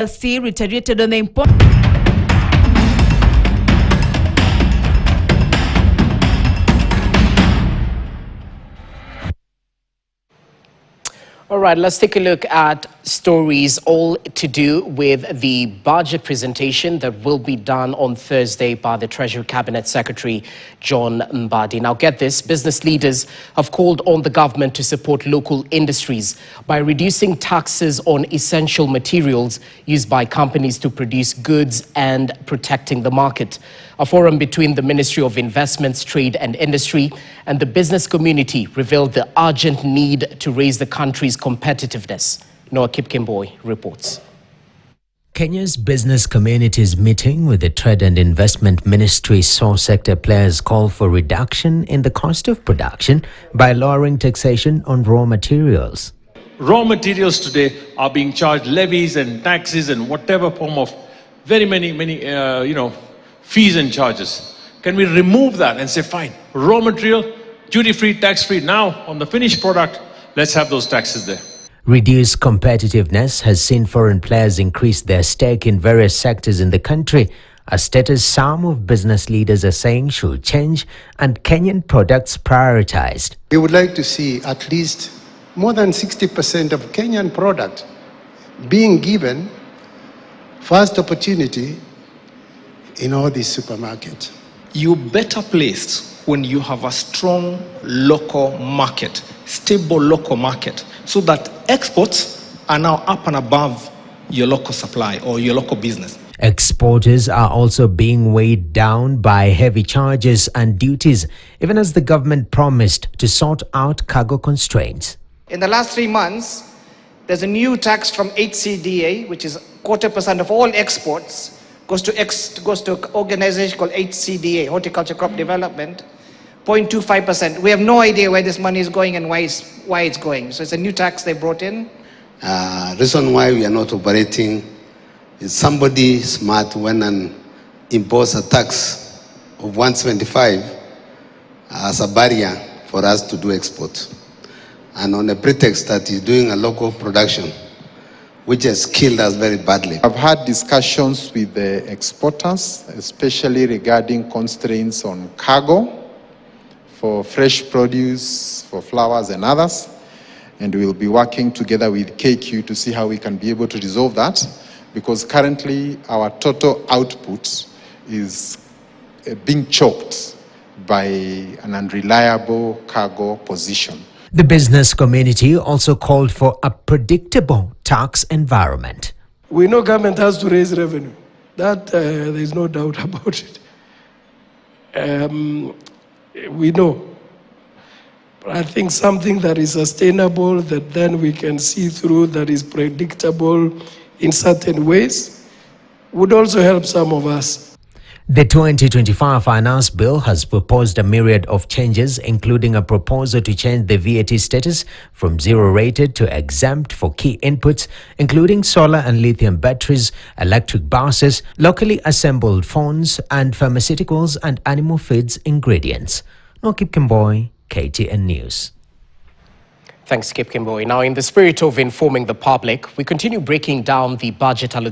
LC reiterated on the importance. All right, let's take a look at stories all to do with the budget presentation that will be done on Thursday by the Treasury Cabinet Secretary, John Mbadi. Now, get this, business leaders have called on the government to support local industries by reducing taxes on essential materials used by companies to produce goods and protecting the market. A forum between the Ministry of Investments, Trade and Industry and the business community revealed the urgent need to raise the country's competitiveness. Noah Kipkemboi reports. Kenya's business community's meeting with the Trade and Investment Ministry saw sector players call for reduction in the cost of production by lowering taxation on raw materials. Raw materials today are being charged levies and taxes and whatever form of very many fees and charges. Can we remove that and say, fine, raw material, duty-free, tax-free, now on the finished product, let's have those taxes there. Reduced competitiveness has seen foreign players increase their stake in various sectors in the country, a status some of business leaders are saying should change and Kenyan products prioritized. We would like to see at least more than 60% of Kenyan product being given first opportunity in all these supermarkets. You're better placed when you have a strong local market, stable local market, so that exports are now up and above your local supply or your local business. Exporters are also being weighed down by heavy charges and duties, even as the government promised to sort out cargo constraints. In the last 3 months, there's a new tax from HCDA, which is 0.25% of all exports, goes to an organization called HCDA, Horticulture Crop Development, 0.25%. We have no idea where this money is going and why it's going. So it's a new tax they brought in. Reason why we are not operating is somebody smart went and imposed a tax of 175 as a barrier for us to do export. And on the pretext that he's doing a local production, which has killed us very badly. I've had discussions with the exporters, especially regarding constraints on cargo for fresh produce, for flowers and others. And we'll be working together with KQ to see how we can be able to resolve that, because currently our total output is being choked by an unreliable cargo position. The business community also called for a predictable tax environment. We know government has to raise revenue. That there's no doubt about it. We know. But I think something that is sustainable, that then we can see through, that is predictable in certain ways, would also help some of us. The 2025 Finance Bill has proposed a myriad of changes, including a proposal to change the VAT status from zero-rated to exempt for key inputs, including solar and lithium batteries, electric buses, locally assembled phones, and pharmaceuticals and animal feeds ingredients. No Kipkemboi, KTN News. Thanks, Kipkemboi. Now, in the spirit of informing the public, we continue breaking down the budget allocation